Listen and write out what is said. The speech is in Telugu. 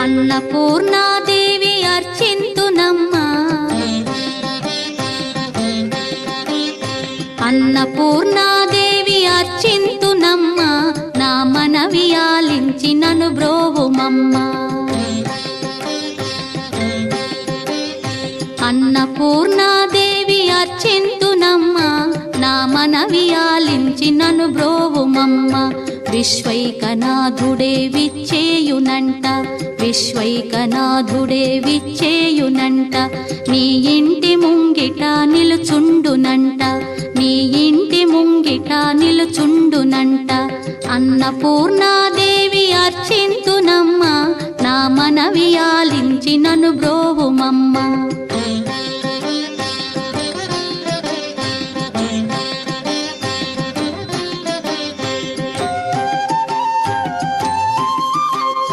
అన్నపూర్ణాదేవి అర్చింతునమ్మా అన్నపూర్ణాదేవి అర్చింతునమ్మా నా మనవి ఆలించి నన్ను బ్రోవుమమ్మా అన్నపూర్ణాదేవి అర్చింతునమ్మా నా మనవి ఆలించి నన్ను బ్రోవుమమ్మా విశ్వైకనాథుడే విచ్చేయునంట విశ్వైకనాథుడే విచ్చేయునంట నీ ఇంటి ముంగిట నిలుచుండునంట నీ ఇంటి ముంగిట నిలుచుండునంట అన్నపూర్ణాదేవి అర్చింతునమ్మా నా మనవి ఆలించి నన్ను బ్రోవుమమ్మా